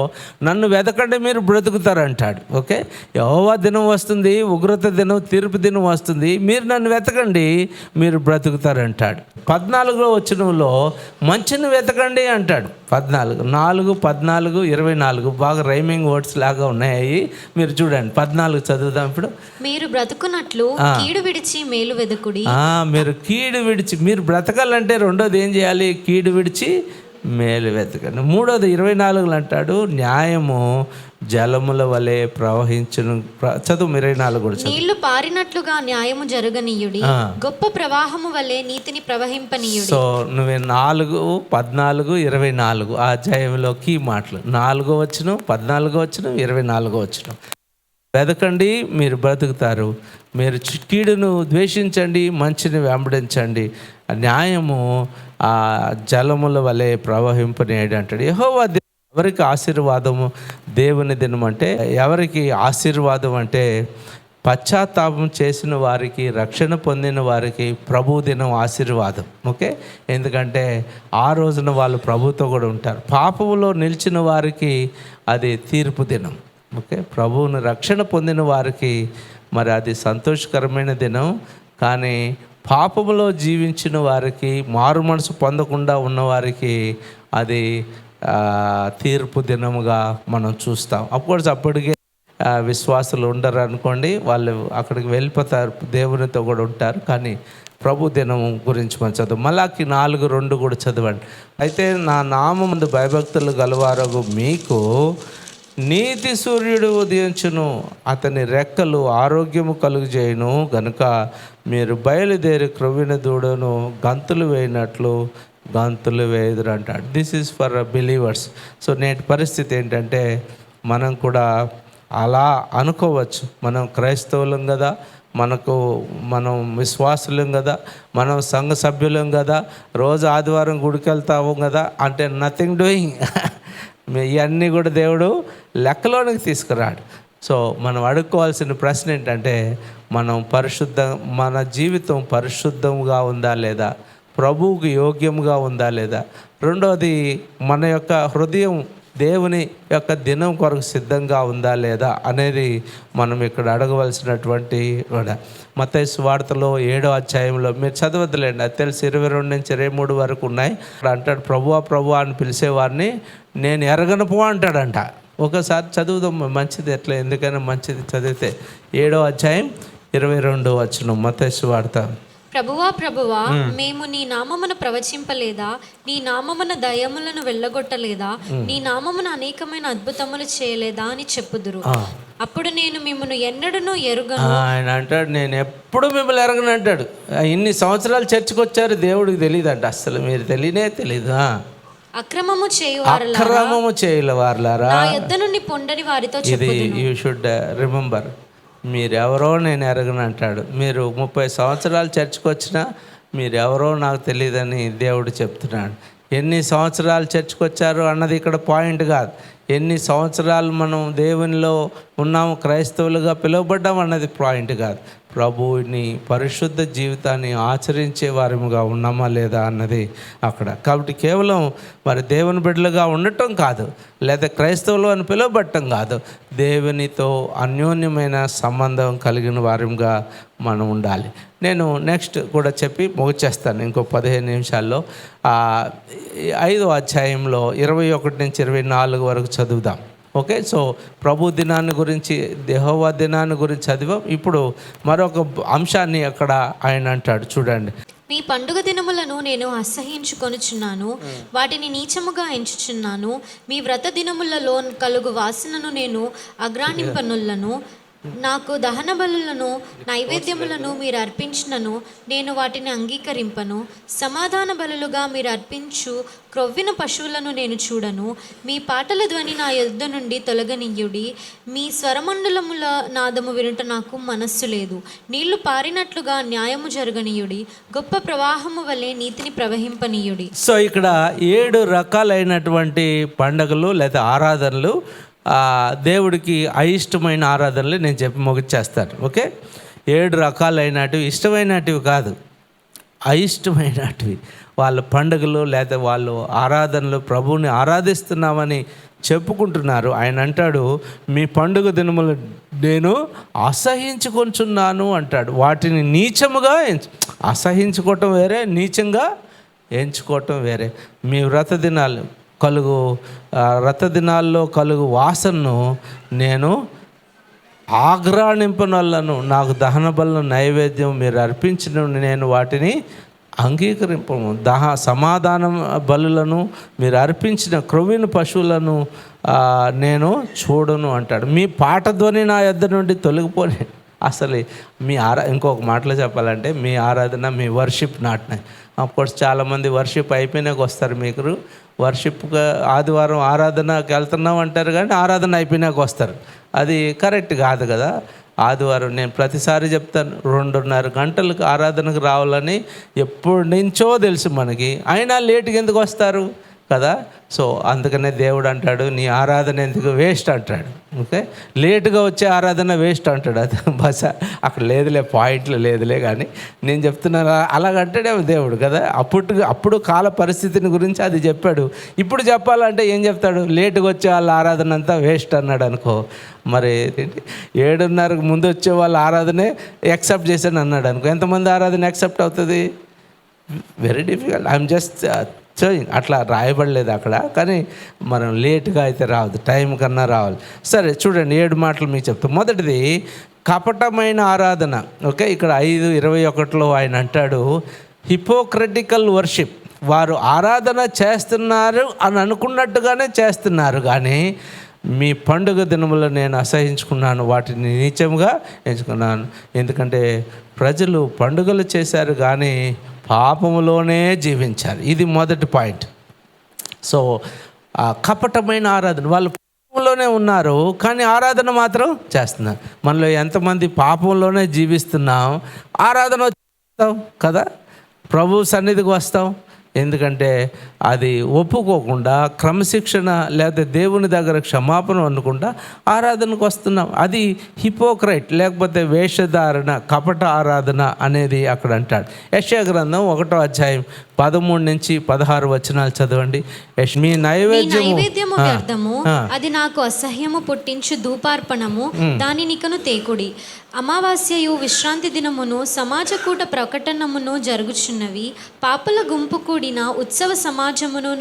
నన్ను వెతకండి మీరు బ్రతుకుతారంటాడు. ఓకే, యెహోవా దినం వస్తుంది, ఉగ్రత దినం, తీర్పు దినం వస్తుంది, మీరు నన్ను వెతకండి మీరు బ్రతుకుతారంటాడు. 14వ వచనంలో మంచి మంచిని వెతకండి అంటాడు. 14, 14, 24 బాగా రైమింగ్ వర్డ్స్ లాగా ఉన్నాయి. మీరు చూడండి, 14 చదువుదాం ఇప్పుడు. మీరు బ్రతుకున్నట్లు కీడు విడిచి మేలు వెదకుడి. మీరు కీడు విడిచి, మీరు బ్రతకాలంటే రెండోది ఏం చేయాలి? కీడు విడిచి మేలు వెతకండి. మూడోది 24 అంటాడు, న్యాయము జలముల వలె ప్రవహించును. చదువు 24 కూడా చదువు. నీళ్లు పారినట్లుగా న్యాయము జరగనీయుడి, గొప్ప ప్రవాహము వలె నీతిని ప్రవహింపనీయుడి. సో నువ్వు 4, 14, 24 ఆ అధ్యాయంలో కీ మాటలు. 4వ వచనం, 14వ వచనం, 24వ వచనం. వెదకండి, మీరు బ్రతుకుతారు. మీరు కీడును ద్వేషించండి, మంచిని వెంబడించండి. న్యాయము ఆ జలముల వలె ప్రవహింపనేడు అంటాడు. యెహోవా ఎవరికి ఆశీర్వాదము? దేవుని దినం అంటే ఎవరికి ఆశీర్వాదం అంటే పశ్చాత్తాపం చేసిన వారికి, రక్షణ పొందిన వారికి ప్రభు దినం ఆశీర్వాదం. ఓకే, ఎందుకంటే ఆ రోజున వాళ్ళు ప్రభుతో కూడా ఉంటారు. పాపములో నిలిచిన వారికి అది తీర్పు దినం. ఓకే, ప్రభువుని రక్షణ పొందిన వారికి మరి అది సంతోషకరమైన దినం. కానీ పాపములో జీవించిన వారికి, మారు మనసు పొందకుండా ఉన్నవారికి అది తీర్పు దినముగా మనం చూస్తాం. అఫ్కోర్స్ అప్పటికే విశ్వాసులు ఉండరు అనుకోండి, వాళ్ళు అక్కడికి వెళ్ళిపోతారు, దేవునితో కూడా ఉంటారు. కానీ ప్రభు దినం గురించి మనం చదువు. మలాకి 4:2 కూడా చదవండి. అయితే నా నామముందు భయభక్తులు గలవారగు మీకు నీతి సూర్యుడు ఉదయించును, అతని రెక్కలు ఆరోగ్యము కలుగజేయును గనుక మీరు బయలుదేరి క్రొవ్విన దూడను గంతులు వేయినట్లు గంతులు వేయుదురు అంటాడు. This is for believers. So నేటి పరిస్థితి ఏంటంటే మనం కూడా అలా అనుకోవచ్చు. మనం క్రైస్తవులం కదా, మనం విశ్వాసులం కదా, మనం సంఘ సభ్యులం కదా, రోజు ఆదివారం గుడికి వెళ్తాము కదా, అంటే నథింగ్ డూయింగ్. ఇవన్నీ కూడా దేవుడు లెక్కలోనికి తీసుకురాడు. సో మనం అడుక్కోవాల్సిన ప్రశ్న ఏంటంటే మన జీవితం పరిశుద్ధంగా ఉందా లేదా, ప్రభువుకి యోగ్యంగా ఉందా లేదా, రెండోది మన యొక్క హృదయం దేవుని యొక్క దినం కొరకు సిద్ధంగా ఉందా లేదా అనేది మనం ఇక్కడ అడగవలసినటువంటి. మత్తయి సువార్తలో 7వ అధ్యాయంలో మీరు చదవద్దులేండి, అది తెలిసి 22 నుంచి 23 వరకు ఉన్నాయి. అక్కడ అంటాడు, ప్రభువా ప్రభువా అని పిలిచేవారిని నేను ఎరగను పో అంటాడంట. ఒకసారి చదువుదాం, మంచిది. ఎట్లా ఎందుకైనా మంచిది చదివితే. 7వ అధ్యాయం 22వ వచనం మత్తయి సువార్త. ప్రభువా ప్రభువా, మేము నీ నామమున ప్రవచింపలేదా? నీ నామమున దయ్యములను వెళ్ళగొట్టలేదా? నీ నామమున అనేకమైన అద్భుతములు చేయలేదా అని చెప్పుదురు. అప్పుడు నేను మిమ్మల్ని ఎన్నడూ ఎరుగను. ఆయన అంటాడు, నేను ఎప్పుడు మిమ్మల్ని ఎరగను అంటాడు. ఇన్ని సంవత్సరాలు చర్చకు వచ్చారు, దేవుడికి తెలియదంట, అసలు మీరు తెలీదు. అక్రమము చేయువారలారా, నా యొద్ద నుండి పొండని వారితో చెప్పుదును. యూ షుడ్ రిమెంబర్, మీరెవరో నేను ఎరగను అంటాడు. మీరు 30 సంవత్సరాలు చర్చకు వచ్చినా మీరెవరో నాకు తెలియదని దేవుడు చెప్తున్నాడు. ఎన్ని సంవత్సరాలు చర్చకు వచ్చారు అన్నది ఇక్కడ పాయింట్ కాదు. ఎన్ని సంవత్సరాలు మనం దేవునిలో ఉన్నాము, క్రైస్తవులుగా పిలువబడ్డాం అన్నది పాయింట్ కాదు. ప్రభువుని పరిశుద్ధ జీవితాన్ని ఆచరించే వారముగా ఉన్నామా లేదా అన్నది అక్కడ. కాబట్టి కేవలం మరి దేవుని బిడ్డలుగా ఉండటం కాదు, లేదా క్రైస్తవులు అని పిలువబడటం కాదు, దేవునితో అన్యోన్యమైన సంబంధం కలిగిన వారముగా మనం ఉండాలి. నేను నెక్స్ట్ కూడా చెప్పి ముగిచేస్తాను ఇంకో 15 నిమిషాల్లో. 5వ అధ్యాయంలో 21 నుంచి 24 వరకు చదువుదాం. ఓకే, సో ప్రభు దినాన్ని గురించి, యెహోవా దినాన్ని గురించి చదివాం. ఇప్పుడు మరొక అంశాన్ని అక్కడ ఆయన అంటాడు, చూడండి. మీ పండుగ దినములను నేను అసహ్యించుకొనుచున్నాను, వాటిని నీచముగా ఎంచుచున్నాను. మీ వ్రత దినములలో కలుగు వాసనను నేను అగ్రాణింపనులను. నాకు దహన బలులను నైవేద్యములను మీరు అర్పించినను నేను వాటిని అంగీకరింపను. సమాధాన బలులుగా మీరు అర్పించు క్రొవ్విన పశువులను నేను చూడను. మీ పాటల ధ్వని నా యొద్ద నుండి తొలగనీయుడి. మీ స్వరమండలముల నాదము వినుట నాకు మనస్సు లేదు. నీళ్లు పారినట్లుగా న్యాయము జరగనీయుడి, గొప్ప ప్రవాహము వలె నీతిని ప్రవహింపనీయుడి. సో ఇక్కడ 7 రకాలైనటువంటి పండుగలు లేదా ఆరాధనలు, దేవుడికి అయిష్టమైన ఆరాధనలు నేను చెప్పి ముగిచేస్తాను. ఓకే, 7 రకాలైనటివి, ఇష్టమైనటివి కాదు, అయిష్టమైనటివి వాళ్ళ పండుగలు లేదా వాళ్ళు ఆరాధనలు, ప్రభువుని ఆరాధిస్తున్నామని చెప్పుకుంటున్నారు. ఆయన అంటాడు, మీ పండుగ దినములు నేను అసహించుకొంచున్నాను అంటాడు. వాటిని నీచముగా అసహించుకోవటం వేరే, నీచంగా ఎంచుకోవటం వేరే. మీ వ్రత దినాల్లో కలుగు వాసనను నేను ఆగ్రాణింపనొల్లను. నాకు దహన బలులను నైవేద్యం మీరు అర్పించిన నేను వాటిని అంగీకరింపము. సమాధాన బలులను మీరు అర్పించిన క్రొవ్విన పశువులను నేను చూడను అంటాడు. మీ పాట ధ్వని నా యొద్ద నుండి తొలగిపోని. అసలు మీ ఇంకొక మాటలో చెప్పాలంటే మీ ఆరాధన, మీ వర్షిప్ నాట్. అఫ్కోర్స్ చాలామంది వర్షిప్ అయిపోయినాక వస్తారు. మీకు వర్షిప్గా ఆదివారం ఆరాధనకి వెళ్తున్నాం అంటారు, కానీ ఆరాధన అయిపోయినాక వస్తారు. అది కరెక్ట్ కాదు కదా. ఆదివారం నేను ప్రతిసారి చెప్తాను, 2:30 గంటలకు ఆరాధనకు రావాలని ఎప్పటి నుంచో తెలుసు మనకి, అయినా లేట్గా ఎందుకు వస్తారు కదా. సో అందుకనే దేవుడు అంటాడు, నీ ఆరాధన ఎందుకు వేస్ట్ అంటాడు. ఓకే, లేటుగా వచ్చే ఆరాధన వేస్ట్ అంటాడు. అది బస అక్కడ లేదులే, పాయింట్లు లేదులే, కానీ నేను చెప్తున్నాను అలాగంటాడే దేవుడు కదా. అప్పుడు కాల పరిస్థితిని గురించి అది చెప్పాడు. ఇప్పుడు చెప్పాలంటే ఏం చెప్తాడు, లేటుగా వచ్చే వాళ్ళ ఆరాధన అంతా వేస్ట్ అన్నాడు అనుకో. మరి 7:30కు ముందు వచ్చే వాళ్ళ ఆరాధనే యాక్సెప్ట్ చేశాను అన్నాడు అనుకో, ఎంతమంది ఆరాధన యాక్సెప్ట్ అవుతుంది? Very difficult. ఐఎమ్ జస్ట్ అట్లా రాయబడలేదు అక్కడ, కానీ మనం లేటుగా అయితే రావద్దు, టైం కన్నా రావాలి. సరే చూడండి, 7 మాటలు మీకు చెప్తాం. మొదటిది కపటమైన ఆరాధన. ఓకే, ఇక్కడ 5:21లో ఆయన అంటాడు, హిపోక్రటికల్ వర్షిప్. వారు ఆరాధన చేస్తున్నారు అని అనుకున్నట్టుగానే చేస్తున్నారు, కానీ మీ పండుగ దినములో నేను అసహించుకున్నాను, వాటిని నీచముగా ఎంచుకున్నాను. ఎందుకంటే ప్రజలు పండుగలు చేశారు కానీ పాపములోనే జీవించారు. ఇది మొదటి పాయింట్. సో కపటమైన ఆరాధన, వాళ్ళు పాపంలోనే ఉన్నారు కానీ ఆరాధన మాత్రం చేస్తున్నారు. మనలో ఎంతమంది పాపంలోనే జీవిస్తున్నాం, ఆరాధన వస్తాం కదా, ప్రభు సన్నిధికి వస్తాం, ఎందుకంటే అది ఒప్పుకోకుండా క్రమశిక్షణ లేదా దేవుని దగ్గర క్షమాపణ అనుకుంటా ఆరాధనకు వస్తున్నాం. అది హిపోక్రైట్ లేకపోతే వేషధారణ, కపట ఆరాధన అనేది అక్కడ అంటాడు. యెషయా గ్రంథం 1వ అధ్యాయం 13-16 వచనాలు చదవండి. మీ నైవేద్యము వ్యర్థము, అది నాకు అసహ్యము పుట్టించు ధూపార్పణము, దానినికను తేకుడి. అమావాస్యయు విశ్రాంతి దినమును సమాజకూట ప్రకటనమును జరుగుచున్నవి. పాపుల గుంపు కూడిన ఉత్సవ సమాజమును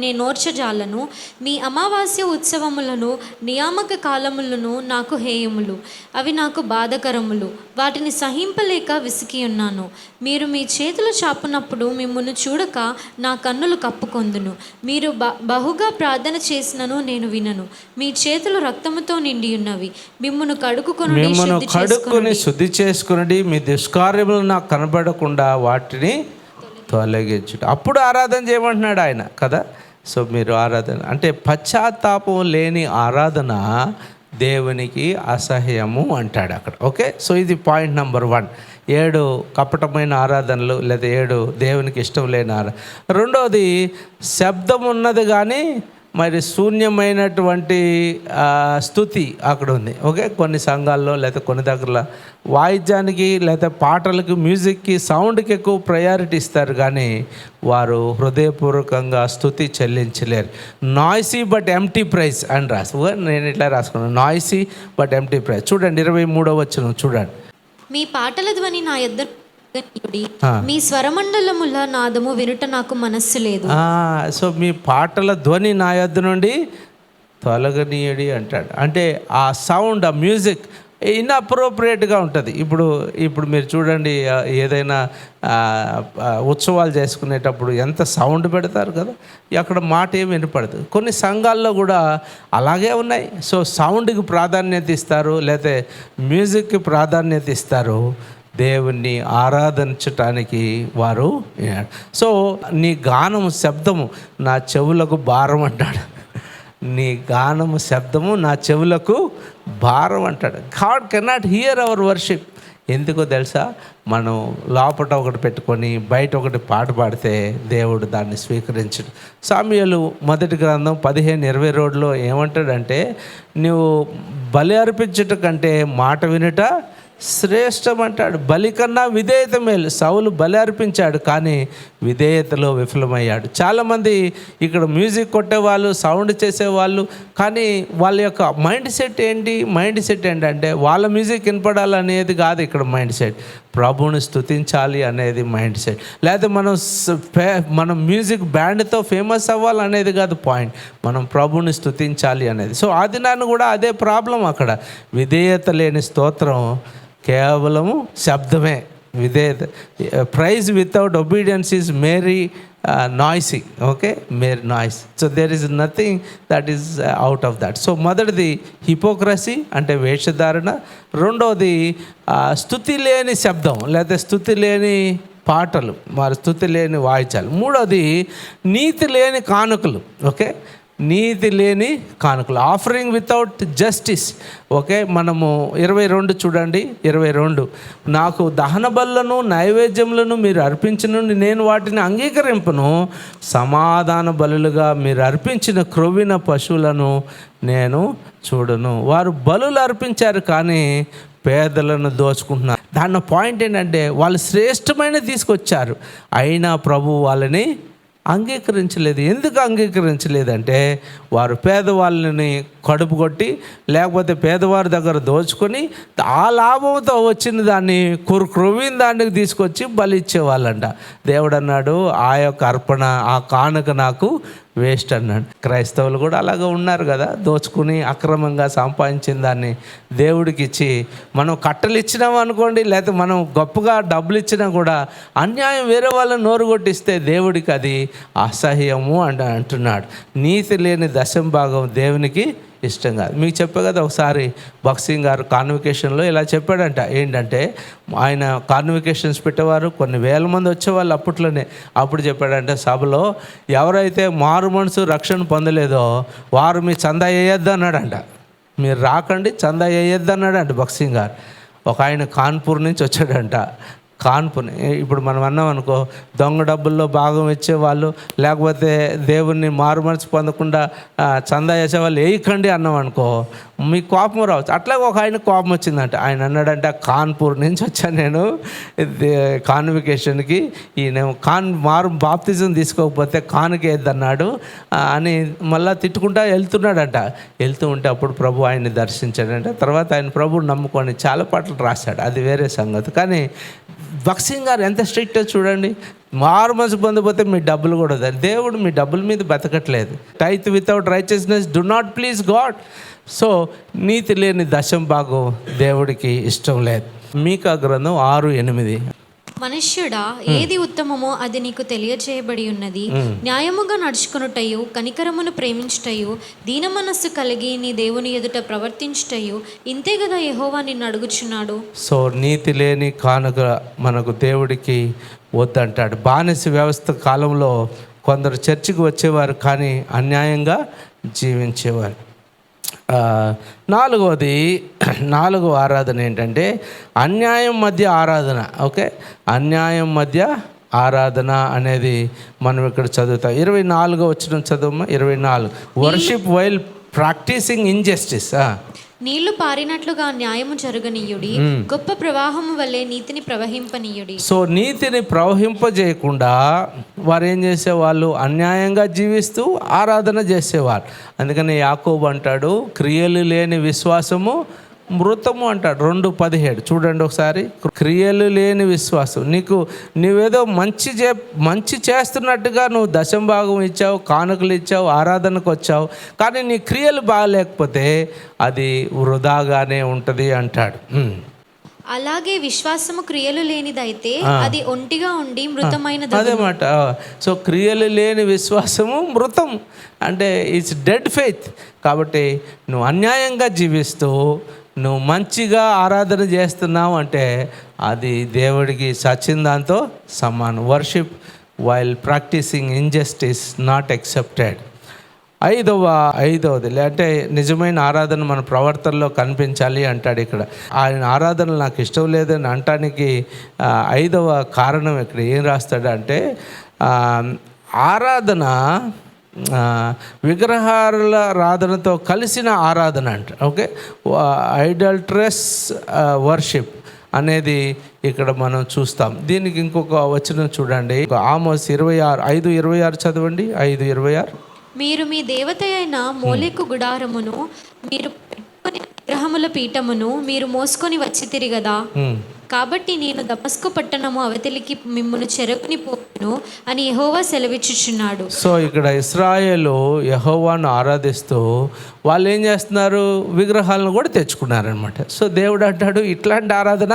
నేనోర్చజాలను. మీ అమావాస్య ఉత్సవములను నియామక కాలములను నాకు హేయములు, అవి నాకు బాధకరములు. వాటిని సహింపలేక విసికి ఉన్నాను. మీరు మీ చేతులు చాపునప్పుడు మిమ్మును చూడక నా కన్నులు కప్పుకొందును. మీరు బహుగా ప్రార్థన చేసినను నేను వినను. మీ చేతులు రక్తముతో నిండి ఉన్నవి. మిమ్మును కడుక్కుని శుద్ధి చేసుకుని మీ దుష్కార్యములు నాకు కనబడకుండా వాటిని తొలగించుట, అప్పుడు ఆరాధన చేయమంటున్నాడు ఆయన కదా. సో మీరు ఆరాధన అంటే పశ్చాత్తాపం లేని ఆరాధన దేవునికి అసహ్యము అంటాడు అక్కడ. ఓకే, సో ఇది పాయింట్ నెంబర్ 1. 7 కపటమైన ఆరాధనలు లేదా 7 దేవునికి ఇష్టం లేని ఆరాధన. రెండవది శబ్దం ఉన్నది కానీ మరి శూన్యమైనటువంటి స్తుతి అక్కడ ఉంది. ఓకే, కొన్ని సంఘాల్లో లేదా కొన్ని దగ్గరలో వాయిద్యానికి లేదా పాటలకు, మ్యూజిక్కి, సౌండ్కి ఎక్కువ ప్రయారిటీ ఇస్తారు, కానీ వారు హృదయపూర్వకంగా స్తుతి చెల్లించలేరు. నాయిసీ బట్ ఎంప్టీ ప్రైజ్ అని నేను ఇట్లా రాసుకున్నాను, నాయిసీ బట్ ఎంప్టీ ప్రైజ్. చూడండి 23వ వచనం చూడండి. మీ పాటల ధ్వని నా యొద్ద, మీ స్వరమండలముల నాదము వినుట నాకు మనస్సు లేదు. సో మీ పాటల ధ్వని నా యొద్ద నుండి తొలగనీయడి అంటాడు. అంటే ఆ సౌండ్, ఆ మ్యూజిక్ ఇన్అప్రోప్రియేట్గా ఉంటుంది. ఇప్పుడు మీరు చూడండి, ఏదైనా ఉత్సవాలు చేసుకునేటప్పుడు ఎంత సౌండ్ పెడతారు కదా, అక్కడ మాట ఏమి వినపడదు. కొన్ని సంఘాల్లో కూడా అలాగే ఉన్నాయి. సో సౌండ్కి ప్రాధాన్యత ఇస్తారు, లేకపోతే మ్యూజిక్కి ప్రాధాన్యత ఇస్తారు దేవుణ్ణి ఆరాధించటానికి వారు. సో నీ గానము శబ్దము నా చెవులకు భారం అంటాడు. నీ గానము శబ్దము నా చెవులకు భారం అంటాడు. God cannot hear hour worship. ఎందుకో తెలుసా, మనం లోపట ఒకటి పెట్టుకొని బయట ఒకటి పాట పాడితే దేవుడు దాన్ని స్వీకరించడు. సామ్యూయేలు 1 గ్రంథం 15:22లో ఏమంటాడంటే, నువ్వు బలి అర్పించుట కంటే మాట వినుట శ్రేష్టం అంటాడు. బలి కన్నా విధేయత మేలు. సౌలు బలి అర్పించాడు కానీ విధేయతలో విఫలమయ్యాడు. చాలామంది ఇక్కడ మ్యూజిక్ కొట్టేవాళ్ళు, సౌండ్ చేసేవాళ్ళు, కానీ వాళ్ళ యొక్క మైండ్ సెట్ ఏంటంటే వాళ్ళ మ్యూజిక్ వినపడాలనేది కాదు ఇక్కడ మైండ్ సెట్. ప్రభువుని స్తుతించాలి అనేది మైండ్ సెట్. లేకపోతే మనం మ్యూజిక్ బ్యాండ్తో ఫేమస్ అవ్వాలనేది కాదు పాయింట్, మనం ప్రభువుని స్తుతించాలి అనేది. సో ఆ దినాన్ని కూడా అదే ప్రాబ్లం అక్కడ. విధేయత లేని స్తోత్రం కేవలము శబ్దమే. విధేయత, praise without obedience is merely noisy, okay, merely noise. So there is nothing that is out of that. So మొదటిది హిపోక్రసీ అంటే వేషధారణ, రెండవది స్తుతి లేని శబ్దం లేదా స్తుతి లేని పాటలు, మరి స్తుతి లేని వాయిద్యాలు, మూడవది నీతి లేని కానుకలు, ఓకే, నీతి లేని కానుకలు, ఆఫరింగ్ వితౌట్ జస్టిస్. ఓకే, మనము 22 చూడండి, 22 నాకు దహన బలులను నైవేద్యములను మీరు అర్పించిన నేను వాటిని అంగీకరింపను, సమాధాన బలులుగా మీరు అర్పించిన క్రొవ్విన పశువులను నేను చూడను. వారు బలులు అర్పించారు కానీ పేదలను దోచుకుంటున్నారు. దాని పాయింట్ ఏంటంటే వాళ్ళు శ్రేష్టమైన తీసుకొచ్చారు, అయినా ప్రభు వాళ్ళని అంగీకరించలేదు. ఎందుకు అంగీకరించలేదంటే వారు పేదవాళ్ళని కడుపు కొట్టి లేకపోతే పేదవారి దగ్గర దోచుకొని ఆ లాభంతో వచ్చిన దాన్ని క్రొవ్విన దానికి తీసుకొచ్చి బలి ఇచ్చేవాళ్ళంట. దేవుడు అన్నాడు ఆ యొక్క అర్పణ, ఆ కానుక నాకు వేస్ట్ అన్నాడు. క్రైస్తవులు కూడా అలాగే ఉన్నారు కదా, దోచుకుని అక్రమంగా సంపాదించిన దాన్ని దేవుడికి ఇచ్చి మనం కట్టలు ఇచ్చినాం అనుకోండి, లేకపోతే మనం గొప్పగా డబ్బులు ఇచ్చినా కూడా అన్యాయం వేరే వాళ్ళని నోరు కొట్టిస్తే దేవుడికి అది అసహ్యము అంటున్నాడు. నీతి లేని దశమ భాగం దేవునికి ఇష్టం కాదు. మీకు చెప్పే కదా, ఒకసారి భక్సింగ్ గారు కాన్వికేషన్లో ఇలా చెప్పాడంట. ఏంటంటే ఆయన కాన్వికేషన్స్ పెట్టేవారు, కొన్ని వేల మంది వచ్చేవాళ్ళు అప్పట్లోనే. అప్పుడు చెప్పాడంటే సభలో, ఎవరైతే మారు మనసు రక్షణ పొందలేదో వారు మీ చందా వేయొద్దు అన్నాడంట. మీరు రాకండి, చందా వేయొద్దు అన్నాడంట భక్సింగ్ గారు. ఒక ఆయన కాన్పూర్ నుంచి వచ్చాడంట. కాన్పుని ఇప్పుడు మనం అన్నాం అనుకో, దొంగ డబ్బుల్లో భాగం ఇచ్చేవాళ్ళు లేకపోతే దేవుణ్ణి మారుమనసు పొందకుండా చందా వేసేవాళ్ళు వేయకండి అన్నాం అనుకో, మీకు కోపం రావచ్చు. అట్లాగే ఒక ఆయన కోపం వచ్చిందంట. ఆయన అన్నాడంటే కాన్పూర్ నుంచి వచ్చాను నేను కాన్వికేషన్కి, ఈయన బాప్తిజం తీసుకోకపోతే కానుకేద్దన్నాడు అని మళ్ళీ తిట్టుకుంటా వెళ్తున్నాడంట. వెళ్తూ ఉంటే అప్పుడు ప్రభు ఆయన్ని దర్శించాడంట. తర్వాత ఆయన ప్రభువుని నమ్ముకొని చాలా పాటలు రాశాడు, అది వేరే సంగతి. కానీ భక్సింగ్ గారు ఎంత స్ట్రిక్ట్ చూడండి, మారు మనసు పొందిపోతే మీ డబ్బులు కూడా వద్దు. దేవుడు మీ డబ్బుల మీద బతకట్లేదు. Tithe without righteousness do not please God. So నీతి లేని దశమ భాగం దేవుడికి ఇష్టం లేదు. మీకా గ్రంథం 6:8 మనుష్యుడా, ఏది ఉత్తమమో అది నీకు తెలియజేయబడి ఉన్నది. న్యాయముగా నడుచుకొనుటయు, కనికరమును ప్రేమించుటయు, దీన మనస్సు కలిగి నీ దేవుని ఎదుట ప్రవర్తించుటయు, ఇంతే కదా యెహోవా నిన్ను అడుగుచున్నాడు. సో నీతి లేని కానుక మనకు దేవుడికి వద్దంటాడు. బానిస వ్యవస్థ కాలంలో కొందరు చర్చికి వచ్చేవారు కానీ అన్యాయంగా జీవించేవారు. నాలుగవ ఆరాధన ఏంటంటే అన్యాయం మధ్య ఆరాధన. ఓకే, అన్యాయం మధ్య ఆరాధన అనేది మనం ఇక్కడ చదువుతాం. 24వ వచనం చదువు. 24 వర్షిప్ వైల్ ప్రాక్టీసింగ్ ఇంజస్టిస్. నీళ్లు పారినట్లుగా న్యాయము జరగనీయుడి, గొప్ప ప్రవాహము వల్లే నీతిని ప్రవహింపనీయుడి. సో నీతిని ప్రవహింపజేయకుండా వారు ఏం చేసేవాళ్ళు, అన్యాయంగా జీవిస్తూ ఆరాధన చేసేవారు. అందుకని యాకోబు అంటాడు క్రియలు లేని విశ్వాసము మృతము అంటాడు. 2:17 చూడండి ఒకసారి. క్రియలు లేని విశ్వాసం, నువ్వేదో మంచి చేస్తున్నట్టుగా నువ్వు దశమ భాగం ఇచ్చావు, కానుకలు ఇచ్చావు, ఆరాధనకు వచ్చావు, కానీ నీ క్రియలు బాగలేకపోతే అది వృధాగానే ఉంటుంది అంటాడు. అలాగే విశ్వాసము క్రియలు లేనిదైతే అది ఒంటిగా ఉండి మృతమైనది. అదే మాట. సో క్రియలు లేని విశ్వాసము మృతం అంటే ఇట్స్ డెడ్ ఫెయిత్. కాబట్టి నువ్వు అన్యాయంగా జీవిస్తూ నువ్వు మంచిగా ఆరాధన చేస్తున్నావు అంటే అది దేవుడికి సచిన దాంతో సమానం. Worship while practising injustice not accepted. ఐదవది అంటే నిజమైన ఆరాధన మన ప్రవర్తనలో కనిపించాలి అంటాడు ఇక్కడ. ఆయన ఆరాధన నాకు ఇష్టం లేదని అంటానికి 5వ కారణం ఇక్కడ ఏం రాస్తాడు అంటే ఆరాధన విగ్రహారాధనతో కలిసిన ఆరాధన అంట. ఓకే, ఐడల్ట్రస్ వర్షిప్ అనేది ఇక్కడ మనం చూస్తాం. దీనికి ఇంకొక వచనం చూడండి, ఆమోస్ 5:26 చదవండి. 5:26 మీరు మీ దేవత అయిన మోలెకు గుడారమును మీరు పెట్టుకొని విగ్రహముల పీఠమును మీరు మోసుకొని వచ్చి తిరిగదా. కాబట్టి నేను దమస్కు పట్టణము అవతలికి మిమ్మును చెరకుని పోను అని యెహోవా సెలవిచ్చుచున్నాడు. సో ఇక్కడ ఇశ్రాయేలు యెహోవాను ఆరాధిస్తూ వాళ్ళు ఏం చేస్తున్నారు, విగ్రహాలను కూడా తెచ్చుకున్నారనమాట. సో దేవుడు అంటాడు, ఇట్లాంటి ఆరాధన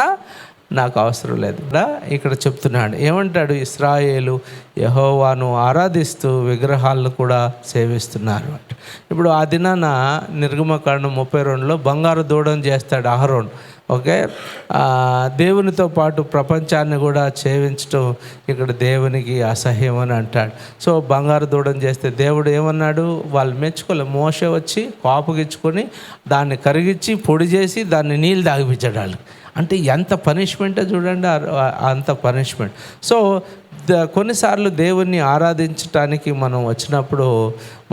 నాకు అవసరం లేదు. ఇక్కడ చెప్తున్నాడు, ఏమంటాడు, ఇశ్రాయేలు యెహోవాను ఆరాధిస్తూ విగ్రహాలను కూడా సేవిస్తున్నారు. ఇప్పుడు ఆ దినాన నిర్గమకాండం 32లో బంగారు దూడను చేస్తాడు అహరోన్. ఓకే, దేవునితో పాటు ప్రపంచాన్ని కూడా సేవించడం ఇక్కడ దేవునికి అసహ్యం అని అంటాడు. సో బంగారు దూడను చేస్తే దేవుడు ఏమన్నాడు, వాళ్ళు మెచ్చుకోలే. మోషే వచ్చి కాపుగిచ్చుకొని దాన్ని కరిగించి పొడి చేసి దాన్ని నీళ్ళు తాగిపించాడు వాళ్ళు. అంటే ఎంత పనిష్మెంటో చూడండి, అంత పనిష్మెంట్. సో కొన్నిసార్లు దేవుణ్ణి ఆరాధించటానికి మనం వచ్చినప్పుడు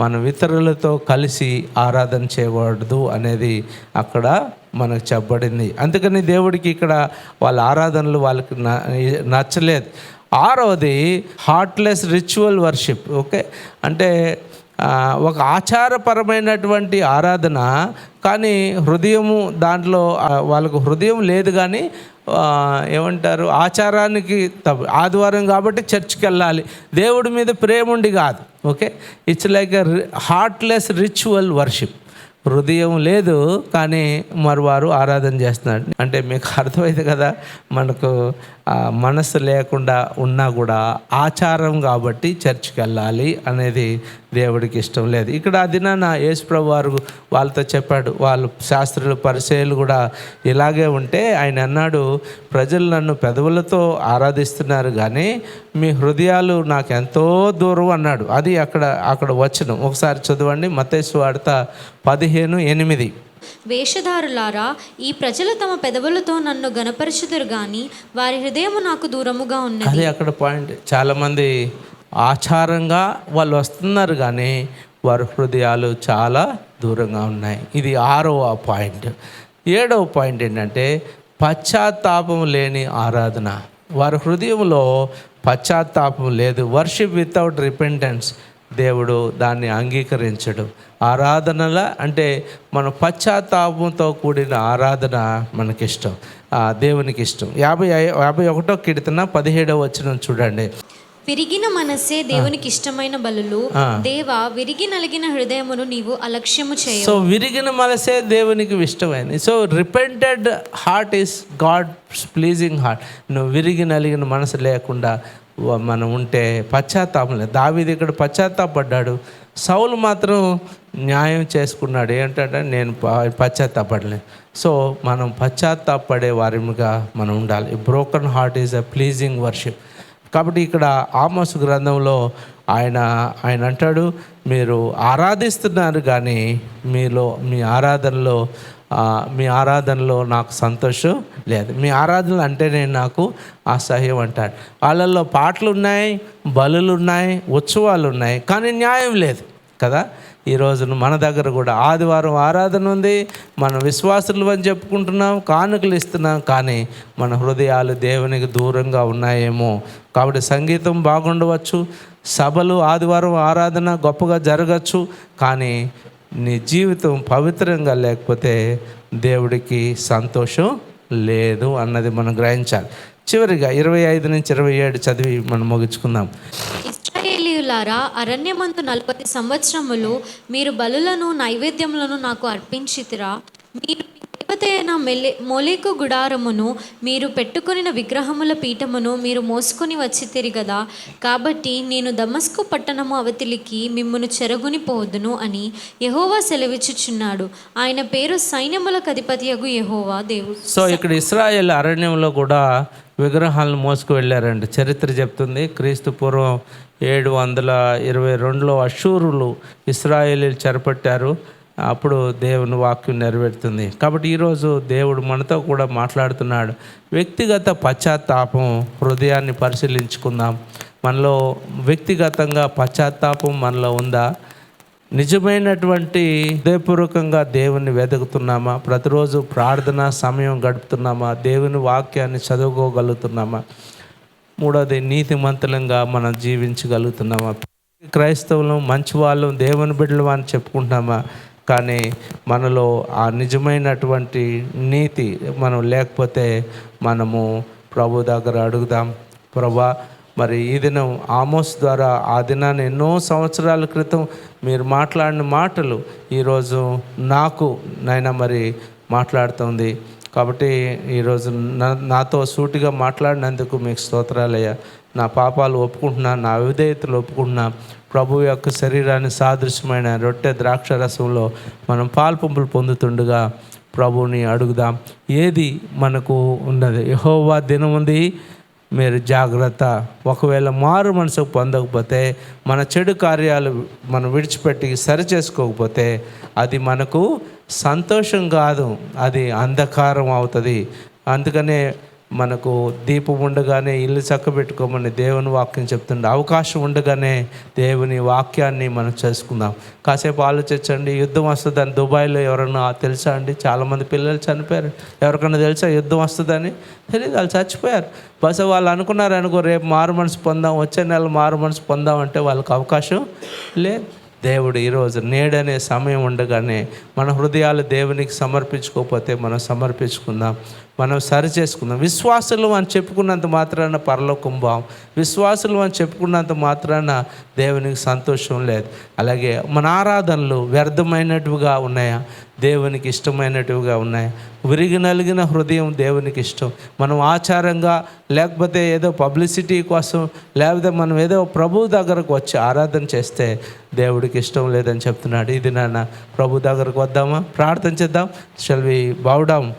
మనం ఇతరులతో కలిసి ఆరాధన చేయకూడదు అనేది అక్కడ మనకు చెప్పబడింది. అందుకని దేవుడికి ఇక్కడ వాళ్ళ ఆరాధనలు వాళ్ళకి నచ్చలేదు. 6వది హార్ట్లెస్ రిచువల్ వర్షిప్. ఓకే, అంటే ఒక ఆచారపరమైనటువంటి ఆరాధన, కానీ హృదయము దాంట్లో వాళ్ళకు హృదయం లేదు. కానీ ఏమంటారు, ఆచారానికి ఆదివారం కాబట్టి చర్చికి వెళ్ళాలి, దేవుడి మీద ప్రేమ ఉండి కాదు. Okay, it's like a heartless ritual worship. హృదయం లేదు కానీ మరి వారు ఆరాధన చేస్తున్నారు. అంటే మీకు అర్థమైంది కదా, మనకు మనసు లేకుండా ఉన్నా కూడా ఆచారం కాబట్టి చర్చికి వెళ్ళాలి అనేది దేవుడికి ఇష్టం లేదు. ఇక్కడ ఆ దినాన యేసుప్రభు వారు వాళ్ళతో చెప్పాడు, వాళ్ళు శాస్త్రులు పరిసయ్యులు కూడా ఇలాగే ఉంటే ఆయన అన్నాడు, ప్రజలు నన్ను పెదవులతో ఆరాధిస్తున్నారు కానీ మీ హృదయాలు నాకు ఎంతో దూరం అన్నాడు. అది అక్కడ వచనం ఒకసారి చదవండి, మత్తయి సువార్త 15:8. వేషధారులారా, ఈ ప్రజలు తమ పెదవులతో నన్ను గణపరచుదురు గాని వారి హృదయము నాకు దూరముగా ఉన్నది. అది అక్కడ పాయింట్. చాలామంది ఆచారంగా వాళ్ళు వస్తున్నారు కానీ వారి హృదయాలు చాలా దూరంగా ఉన్నాయి. ఇది 6వ పాయింట్. 7వ పాయింట్ ఏంటంటే పశ్చాత్తాపం లేని ఆరాధన. వారి హృదయంలో పశ్చాత్తాపం లేదు. వర్షిప్ వితౌట్ రిపెంటెన్స్ దేవుడు దాన్ని అంగీకరించడు. ఆరాధనల అంటే మన పశ్చాత్తాపంతో కూడిన ఆరాధన మనకిష్టం, దేవునికి ఇష్టం. 51వ కీర్తన 17వ వచనం చూడండి. విరిగిన మనస్సే దేవునికి ఇష్టమైన బలులు, దేవా విరిగి నలిగిన హృదయమును నీవు అలక్ష్యము చేయవు. సో విరిగిన మనసే దేవునికి ఇష్టమైనది. So repented heart is God pleasing heart. నువ్వు విరిగి నలిగిన మనసు లేకుండా మనం ఉంటే పశ్చాత్తాపం లేదు. దావీదు ఇక్కడ పశ్చాత్తాపడ్డాడు, సౌలు మాత్రం న్యాయం చేసుకున్నాడు. ఏంటంటే నేను పశ్చాత్తాపడలేదు. సో మనం పశ్చాత్తాపడే వారిగా మనం ఉండాలి. Broken heart is a pleasing worship. కాబట్టి ఇక్కడ ఆమోసు గ్రంథంలో ఆయన అంటాడు, మీరు ఆరాధిస్తున్నారు కానీ మీ ఆరాధనలో నాకు సంతోషం లేదు, మీ ఆరాధనలు అంటేనే నాకు అసహ్యం అంటాడు. వాళ్ళల్లో పాటలు ఉన్నాయి, బలులు ఉన్నాయి, ఉత్సవాలు ఉన్నాయి, కానీ న్యాయం లేదు కదా. ఈరోజు మన దగ్గర కూడా ఆదివారం ఆరాధన ఉంది, మన విశ్వాసులు అని చెప్పుకుంటున్నాం, కానుకలు ఇస్తున్నాం, కానీ మన హృదయాలు దేవునికి దూరంగా ఉన్నాయేమో. కాబట్టి సంగీతం బాగుండవచ్చు, సభలు ఆదివారం ఆరాధన గొప్పగా జరగచ్చు, కానీ నీ జీవితం పవిత్రంగా లేకపోతే దేవుడికి సంతోషం లేదు అన్నది మనం గ్రహించాలి. చివరిగా 25-27 చదివి మనం ముగించుకుందాం. ఇశ్రాయేలీయులారా, అరణ్యమందు 40 సంవత్సరములు మీరు బలులను నైవేద్యములను నాకు అర్పించితిరా. మీరు దేవతైన మొలెకు గుడారమును మీరు పెట్టుకొనిన విగ్రహముల పీఠమును మీరు మోసుకొని వచ్చితిరి కదా. కాబట్టి నేను దమస్కు పట్టణము అవతలికి మిమ్మును చెరగుని పోదును అని యెహోవా సెలవిచ్చుచున్నాడు. ఆయన పేరు సైన్యములకు అధిపతియగు యెహోవా దేవుడు. సో ఇక్కడ ఇశ్రాయేలు అరణ్యంలో కూడా విగ్రహాలను మోసుకు వెళ్ళారండి. చరిత్ర చెప్తుంది, క్రీస్తు పూర్వం 722లో అషూరులు ఇశ్రాయేలీలు చెరపట్టారు. అప్పుడు దేవుని వాక్యం నెరవేరుతుంది. కాబట్టి ఈరోజు దేవుడు మనతో కూడా మాట్లాడుతున్నాడు. వ్యక్తిగత పశ్చాత్తాపం, హృదయాన్ని పరిశీలించుకుందాం. మనలో వ్యక్తిగతంగా పశ్చాత్తాపం మనలో ఉందా? నిజమైనటువంటి హృదయపూర్వకంగా దేవుని వెతుకుతున్నామా? ప్రతిరోజు ప్రార్థన సమయం గడుపుతున్నామా? దేవుని వాక్యాన్ని చదువుకోగలుగుతున్నామా? 3వది నీతిమంతులంగా మనం జీవించగలుగుతున్నామా? క్రైస్తవులు మంచి వాళ్ళు, దేవుని బిడ్డలు అని చెప్పుకుంటున్నామా? కానీ మనలో ఆ నిజమైనటువంటి నీతి మనం లేకపోతే మనము ప్రభు దగ్గర అడుగుదాం. ప్రభా, మరి ఈ దినం ఆమోస్ ద్వారా ఆ దినాన్ని ఎన్నో సంవత్సరాల క్రితం మీరు మాట్లాడిన మాటలు ఈరోజు నాకు నైనా మరి మాట్లాడుతుంది. కాబట్టి ఈరోజు నాతో సూటిగా మాట్లాడినందుకు మీకు స్తోత్రాలయ్యా. నా పాపాలు ఒప్పుకుంటున్నా, నా అవిధేయతలు ఒప్పుకుంటున్నా. ప్రభు యొక్క శరీరాన్ని సాదృశ్యమైన రొట్టె ద్రాక్ష రసంలో మనం పాల్పంపులు పొందుతుండగా ప్రభువుని అడుగుదాం. ఏది మనకు ఉన్నది? యెహోవా దినం ఉంది, మీరు జాగ్రత్త. ఒకవేళ మారు మనసు పొందకపోతే, మన చెడు కార్యాలు మనం విడిచిపెట్టి సరి చేసుకోకపోతే అది మనకు సంతోషం కాదు, అది అంధకారం అవుతుంది. అందుకనే మనకు దీపం ఉండగానే ఇల్లు చక్కబెట్టుకోమని దేవుని వాక్యం చెప్తుండే. అవకాశం ఉండగానే దేవుని వాక్యాన్ని మనం చేసుకుందాం. కాసేపు ఆలోచించండి. యుద్ధం వస్తుందని దుబాయ్లో ఎవరన్నా తెలుసా అండి? చాలామంది పిల్లలు చనిపోయారు. ఎవరికన్నా తెలుసా యుద్ధం వస్తుందని? తెలియదు, వాళ్ళు చచ్చిపోయారు. బస్ వాళ్ళు అనుకున్నారనుకో, రేపు మారు మనసు పొందాం, వచ్చే నెల మారు మనసు పొందాం అంటే వాళ్ళకి అవకాశం లేదు. దేవుడు ఈరోజు నేడనే సమయం ఉండగానే మన హృదయాలు దేవునికి సమర్పించుకోకపోతే మనం సమర్పించుకుందాం, మనం సరి చేసుకుందాం. విశ్వాసులు అని చెప్పుకున్నంత మాత్రాన పరలోకం బాం, విశ్వాసులు అని చెప్పుకున్నంత మాత్రాన దేవునికి సంతోషం లేదు. అలాగే మన ఆరాధనలు వ్యర్థమైనట్టుగా ఉన్నాయా? దేవునికి ఇష్టమైనట్టుగా ఉన్నాయా? విరిగి నలిగిన హృదయం దేవునికి ఇష్టం. మనం ఆచారంగా, లేకపోతే ఏదో పబ్లిసిటీ కోసం, లేకపోతే మనం ఏదో ప్రభు దగ్గరకు వచ్చి ఆరాధన చేస్తే దేవుడికి ఇష్టం లేదని చెప్తున్నాడు. ఇది నాన్న ప్రభు దగ్గరకు వద్దామా? ప్రార్థన చేద్దాం. Shall we bow down.